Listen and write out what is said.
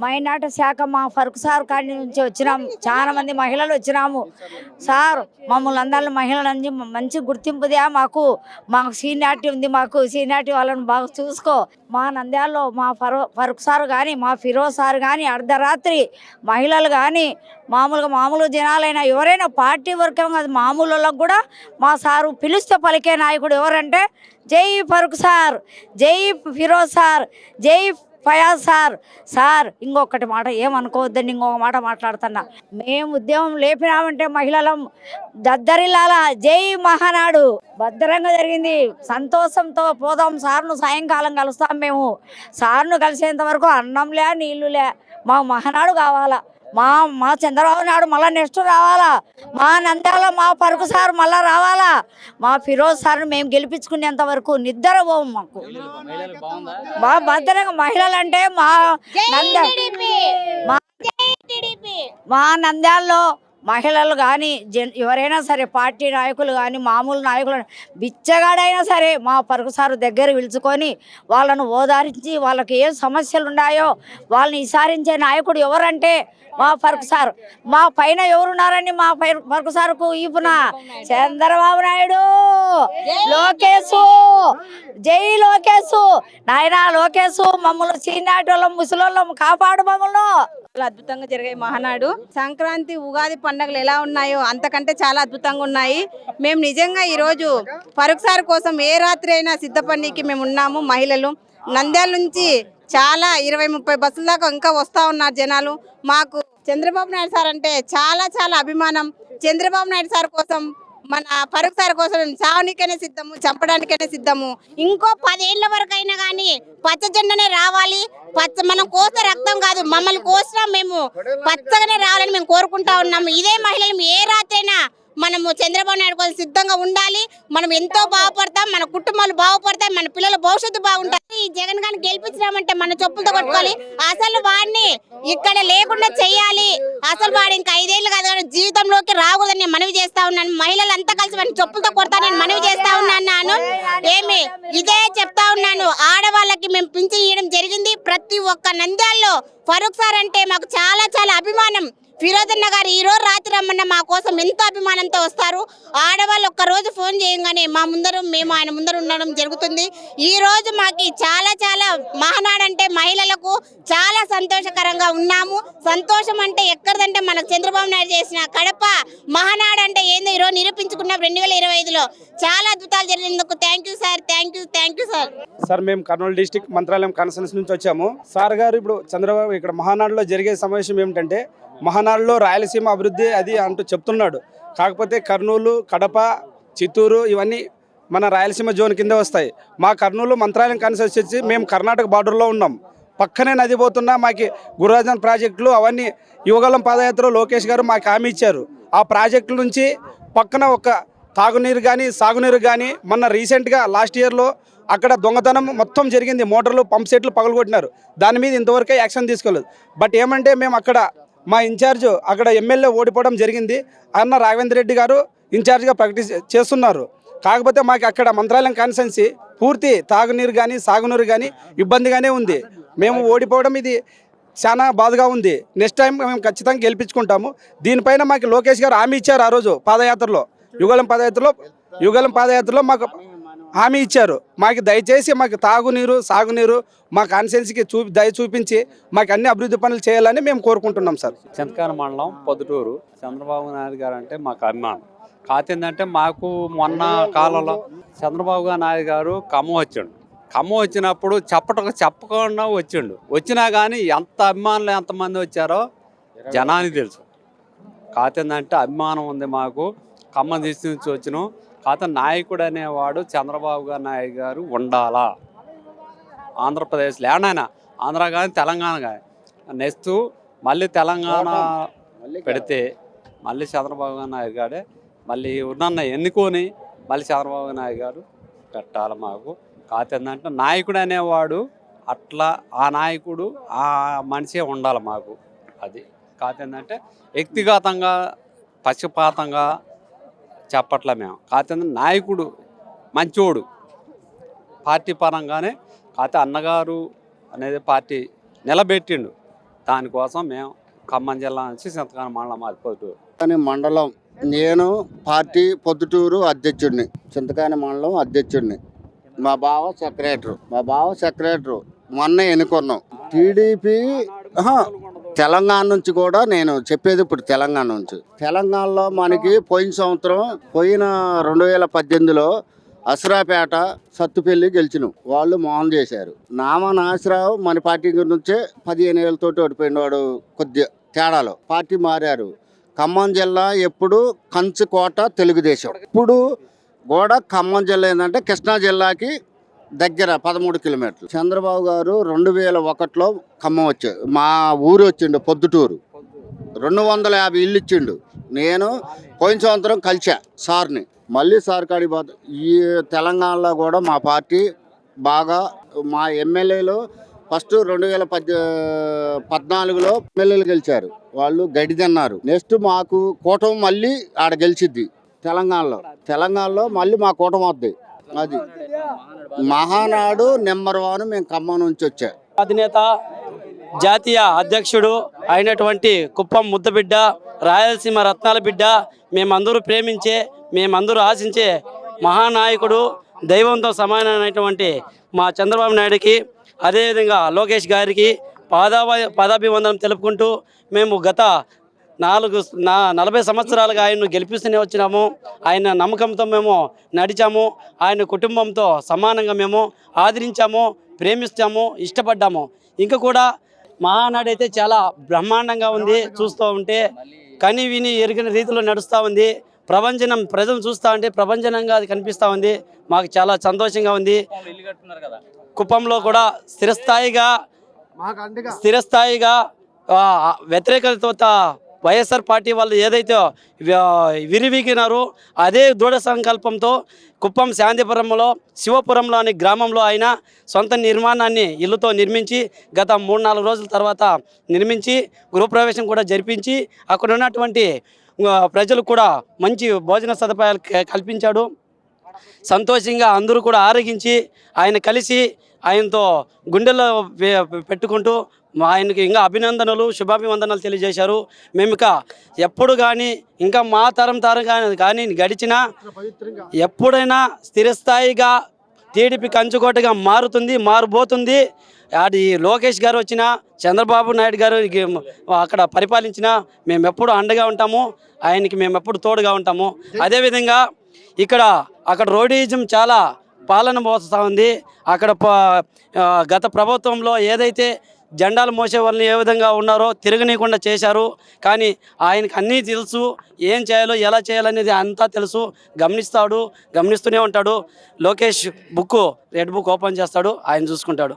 Minority శాఖ మా Farooq sir కాడి నుంచి వచ్చినాము. చాలా మంది మహిళలు వచ్చినాము. సార్ మమ్మల్ని అందరిని మహిళలని మంచి గుర్తింపుదా మాకు సీనియారిటీ ఉంది. మాకు సీనియారిటీ వాళ్ళని బాగా చూసుకో. మా నంద్యాలలో మా ఫరూక్ సార్ కానీ మా ఫిరోజ్ సార్ కానీ అర్ధరాత్రి మహిళలు కానీ మామూలు జనాలైనా ఎవరైనా పార్టీ వర్గం కాదు మామూలు వాళ్ళకు కూడా మా సారు పిలిస్తే పలికే నాయకుడు ఎవరంటే జై ఫరూక్ సార్, జై ఫిరోజ్ సార్, జై ఫయాజ్ సార్. సార్ ఇంకొకటి మాట ఏమనుకోవద్దండి, ఇంకొక మాట మాట్లాడుతున్నా. మేము ఉద్యమం లేపినామంటే మహిళలం దద్దరిల్లాల. జై మహానాడు భద్రంగా జరిగింది. సంతోషంతో పోదాం. సార్ను సాయంకాలం కలుస్తాం. మేము సార్ను కలిసేంత వరకు అన్నంలే నీళ్ళులే. మా మహానాడు కావాలా. మా చంద్రబాబు నాయుడు మళ్ళీ నెక్స్ట్ రావాలా. మా నంద్యాల మా ఫరూక్ సార్ మళ్ళీ రావాలా. మా ఫిరోజ్ సార్ను మేము గెలిపించుకునేంత వరకు నిద్ర పోము. మా భద్రంగా మహిళలు అంటే మా నంద్యాలలో మహిళలు కానీ ఎవరైనా సరే పార్టీ నాయకులు కానీ మామూలు నాయకులు బిచ్చగాడైనా సరే మా ఫరూక్ సార్ దగ్గర పిలుచుకొని వాళ్ళను ఓదారించి వాళ్ళకి ఏ సమస్యలు ఉన్నాయో వాళ్ళని విచారించే నాయకుడు ఎవరంటే మా ఫరూక్ సార్. మా పైన ఎవరున్నారని మా ఫరూక్ సార్కు ఈపున చంద్రబాబు నాయుడు, లోకేష్, జై లోకేష్. నాయన లోకేష్ మమ్మల్ని సీనియాటోళ్ళం ముసలోళ్ళం కాపాడు మమ్మల్ని. అద్భుతంగా జరిగాయి మహానాడు. సంక్రాంతి ఉగాది పండుగలు ఎలా ఉన్నాయో అంతకంటే చాలా అద్భుతంగా ఉన్నాయి. మేము నిజంగా ఈరోజు ఫరూక్ సార్ కోసం ఏ రాత్రి అయినా సిద్ధపడికి మేము ఉన్నాము. మహిళలు నంద్యాల నుంచి చాలా 20-30 బస్సుల దాకా ఇంకా వస్తూ ఉన్నారు జనాలు. మాకు చంద్రబాబు నాయుడు సార్ అంటే చాలా చాలా అభిమానం. చంద్రబాబు నాయుడు సార్ కోసం మన ఫరూక్ సార్ కోసం చావనికైనా సిద్ధము, చంపడానికైనా సిద్ధము. ఇంకో 10 ఏళ్ల వరకు అయినా కానీ పచ్చ జెండనే రావాలి. మనం కోసే రక్తం కాదు, మమ్మల్ని కోసినా మేము పచ్చగానే రావాలని మేము కోరుకుంటా ఉన్నాము. ఇదే మహిళలు ఏ రాత్రైనా మనము చంద్రబాబు నాయుడు కోసం సిద్ధంగా ఉండాలి. మనం ఎంతో బాగుపడతాం, మన కుటుంబాలు బాగుపడతాయి, మన పిల్లల భవిష్యత్తు బాగుంటుంది. ఈ జగన్ గారిని గెలిపించినామంటే మన చెప్పులతో కొట్టుకోవాలి. అసలు వాడిని ఇక్కడ లేకుండా చెయ్యాలి. అసలు వాడు ఇంకా 5 ఏళ్ళు కాదు కానీ జీవితంలోకి రాకూడదని మనవి చేస్తా ఉన్నాను. మహిళలు అంతా కలిసి వాడిని చెప్పులతో కొడతానని మనవి చేస్తా ఉన్నాను. ఇదే చెప్తా ఉన్నాను. ఆడవాళ్ళకి మేము పింఛన్ ఇవ్వడం జరిగింది. ప్రతి ఒక్క నంద్యాలలో ఫరూక్ సార్ అంటే మాకు చాలా చాలా అభిమానం. ఫిరోజ్ అన్న గారు ఈ రోజు రాత్రి రమ్మన్న మా కోసం ఎంతో అభిమానంతో వస్తారు. ఆడవాళ్ళు ఒక్క రోజు ఫోన్ చేయగానే మేము ఆయన ముందర ఉండడం జరుగుతుంది. ఈ రోజు మాకు చాలా చాలా మహానాడు అంటే మహిళలకు చాలా సంతోషకరంగా ఉన్నాము. సంతోషం అంటే ఎక్కడదంటే మనకు చంద్రబాబు నాయుడు చేసిన కడప మహానాడు అంటే ఏందో ఈరోజు నిరూపించుకున్నాం 2025లో. చాలా అద్భుతాలు జరిగినందుకు thank you sir. Thank you sir. Sir మేము కర్నూలు డిస్టిక్ మంత్రాలయం కాన్ఫరెన్స్ నుంచి వచ్చాము. సార్ గారు ఇప్పుడు చంద్రబాబు ఇక్కడ మహానాడులో జరిగే సమావేశం ఏమిటంటే మహానాడులో రాయలసీమ అభివృద్ధి అది అంటూ చెప్తున్నాడు. కాకపోతే కర్నూలు, కడప, చిత్తూరు ఇవన్నీ మన రాయలసీమ జోన్ కింద వస్తాయి. మా కర్నూలు మంత్రాలయం కాన్ఫరెన్స్ వచ్చి మేము కర్ణాటక బార్డర్లో ఉన్నాం. పక్కనే నది పోతున్నా మాకు గురురాజన్ ప్రాజెక్టులు అవన్నీ యువగలం పాదయాత్ర లోకేష్ గారు మాకు హామీ ఇచ్చారు. ఆ ప్రాజెక్టుల నుంచి పక్కన ఒక తాగునీరు కానీ సాగునీరు కానీ మొన్న రీసెంట్గా లాస్ట్ ఇయర్లో అక్కడ దొంగతనం మొత్తం జరిగింది. మోటార్లు పంప్ సెట్లు పగలగొట్టినారు. దాని మీద ఇంతవరకే యాక్షన్ తీసుకోలేదు. బట్ ఏమంటే మేము అక్కడ మా ఇన్ఛార్జ్ అక్కడ ఎమ్మెల్యే ఓడిపోవడం జరిగింది. అన్న రాఘవేంద్ర రెడ్డి గారు ఇన్ఛార్జ్గా చేస్తున్నారు. కాకపోతే మాకు అక్కడ మంత్రాలయం కాన్స్టిట్యున్సీ పూర్తి తాగునీరు కానీ సాగునీరు కానీ ఇబ్బందిగానే ఉంది. మేము ఓడిపోవడం ఇది చాలా బాధగా ఉంది. నెక్స్ట్ టైం మేము ఖచ్చితంగా గెలిపించుకుంటాము. దీనిపైన మాకు లోకేష్ గారు హామీ ఇచ్చారు. ఆ రోజు పాదయాత్రలో యుగలం పాదయాత్రలో మాకు హామీ ఇచ్చారు. మాకు దయచేసి మాకు తాగునీరు సాగునీరు మా కాన్స్టిట్యున్సీకి దయ చూపించి మాకు అన్ని అభివృద్ధి పనులు చేయాలని మేము కోరుకుంటున్నాం సార్. చింతకాన మండలం పొద్దుటూరు. చంద్రబాబు నాయుడు గారు అంటే మాకు అభిమానం. కాకపోతే మాకు మొన్న కాలంలో చంద్రబాబు నాయుడు గారు ఖమ్మం వచ్చినప్పుడు చెప్పకుండా వచ్చినా కానీ ఎంత అభిమానులు ఎంతమంది వచ్చారో జనానికి తెలుసు. కాకపోతే అభిమానం ఉంది మాకు. ఖమ్మం నుంచి వచ్చినాం. కాకపోతే నాయకుడు అనేవాడు చంద్రబాబు నాయుడు గారు ఉండాలా. ఆంధ్రప్రదేశ్లో ఏడైనా ఆంధ్ర కానీ తెలంగాణ కానీ నెక్స్ట్ మళ్ళీ తెలంగాణ పెడితే మళ్ళీ చంద్రబాబు నాయుడు గారే మళ్ళీ ఉన్న ఎన్నుకొని మళ్ళీ చంద్రబాబు నాయుడు గారు పెట్టాలి మాకు. కాకపోతే నాయకుడు అనేవాడు అట్లా ఆ నాయకుడు ఆ మనిషే ఉండాలి మాకు. అది కాకపోతే వ్యక్తిగతంగా పక్షపాతంగా చెప్పట్లే మేము. కాకపోతే నాయకుడు మంచోడు పార్టీ పరంగానే. కాకపోతే అన్నగారు అనేది పార్టీ నిలబెట్టిండు. దానికోసం మేము ఖమ్మం జిల్లా నుంచి చింతకాని మండలం మాది పొద్దుటూరు. చింతకాని మండలం నేను పార్టీ పొద్దుటూరు అధ్యక్షుడిని, చింతకాని మండలం అధ్యక్షుడిని. మా బావ సెక్రటరీ మొన్న ఎన్నుకున్నాం. టీడీపీ తెలంగాణ నుంచి కూడా నేను చెప్పేది ఇప్పుడు తెలంగాణ నుంచి. తెలంగాణలో మనకి పోయిన సంవత్సరం 2018లో అసరాపేట సత్తుపల్లి గెలిచినాం. వాళ్ళు మోహన్ చేశారు. నామా నాగేశ్వరరావు మన పార్టీ నుంచే 15 ఏళ్ళతోటి ఓడిపోయిన వాడు. కొద్దిగా తేడాలో పార్టీ మారారు. ఖమ్మం జిల్లా ఎప్పుడు కంచుకోట తెలుగుదేశం. ఇప్పుడు కూడా ఖమ్మం జిల్లా ఏంటంటే కృష్ణా జిల్లాకి దగ్గర 13 కిలోమీటర్లు. చంద్రబాబు గారు 2001లో ఖమ్మం వచ్చాడు, మా ఊరు వచ్చిండు పొద్దుటూరు. 250 ఇల్లు ఇచ్చిండు. నేను పోయిన సంవత్సరం కలిసా సార్ని. మళ్ళీ సార్ కాడికి పోతా. ఈ తెలంగాణలో కూడా మా పార్టీ బాగా, మా ఎమ్మెల్యేలు ఫస్ట్ 2014లో ఎమ్మెల్యేలు గెలిచారు. వాళ్ళు గడి తిన్నారు. నెక్స్ట్ మాకు కూటమి మళ్ళీ ఆడ గెలిచిద్ది తెలంగాణలో మళ్ళీ మా కూటమి వద్ది. అది మహానాడు నెంబర్ 1. మేము ఖమ్మం నుంచి వచ్చా. అధినేత జాతీయ అధ్యక్షుడు అయినటువంటి కుప్పం ముద్దబిడ్డ, రాయలసీమ రత్నాల బిడ్డ, మేమందరూ ప్రేమించే, మేమందరూ ఆశించే మహానాయకుడు, దైవంతో సమానమైనటువంటి మా చంద్రబాబు నాయుడికి, అదేవిధంగా లోకేష్ గారికి పాదాభివందనం తెలుపుకుంటూ మేము గత 40 సంవత్సరాలుగా ఆయన్ను గెలిపిస్తూనే వచ్చినాము. ఆయన నమ్మకంతో మేము నడిచాము. ఆయన కుటుంబంతో సమానంగా మేము ఆదరించాము, ప్రేమిస్తాము, ఇష్టపడ్డాము. ఇంకా కూడా మహానాడు అయితే చాలా బ్రహ్మాండంగా ఉంది. చూస్తూ ఉంటే కని విని ఎరిగిన రీతిలో నడుస్తూ ఉంది. ప్రజలు చూస్తూ ఉంటే ప్రభంజనంగా అది కనిపిస్తూ ఉంది. మాకు చాలా సంతోషంగా ఉంది. కుప్పంలో కూడా స్థిరస్థాయిగా వ్యతిరేకత వైఎస్ఆర్ పార్టీ వాళ్ళు ఏదైతే విరివిగినారో అదే దృఢ సంకల్పంతో కుప్పం శాంతిపురంలో శివపురంలో అనే గ్రామంలో ఆయన సొంత నిర్మాణాన్ని ఇల్లుతో నిర్మించి గత 3-4 రోజుల తర్వాత నిర్మించి గృహప్రవేశం కూడా జరిపించి అక్కడ ఉన్నటువంటి ప్రజలు కూడా మంచి భోజన సదుపాయాలు కల్పించాడు. సంతోషంగా అందరూ కూడా ఆరగించి ఆయన కలిసి ఆయనతో గుండెల్లో పెట్టుకుంటూ ఆయనకి ఇంకా అభినందనలు, శుభాభివందనలు తెలియజేశారు. మేము ఇక ఎప్పుడు కానీ ఇంకా మా తరం కానీ గడిచినా ఎప్పుడైనా స్థిరస్థాయిగా టీడీపీ కంచుకోటగా మారబోతుంది. అది లోకేష్ గారు వచ్చినా, చంద్రబాబు నాయుడు గారు అక్కడ పరిపాలించినా మేము ఎప్పుడు అండగా ఉంటాము. ఆయనకి మేము ఎప్పుడు తోడుగా ఉంటాము. అదేవిధంగా అక్కడ రౌడీయిజం చాలా పాలన మోస్తూ ఉంది. అక్కడ గత ప్రభుత్వంలో ఏదైతే జెండాలు మోసే వాళ్ళని ఏ విధంగా ఉన్నారో తిరగనీయకుండా చేశారు. కానీ ఆయనకు అన్నీ తెలుసు, ఏం చేయాలో ఎలా చేయాలనేది అంతా తెలుసు. గమనిస్తూనే ఉంటాడు. లోకేష్ రెడ్ బుక్ ఓపెన్ చేస్తాడు, ఆయన చూసుకుంటాడు.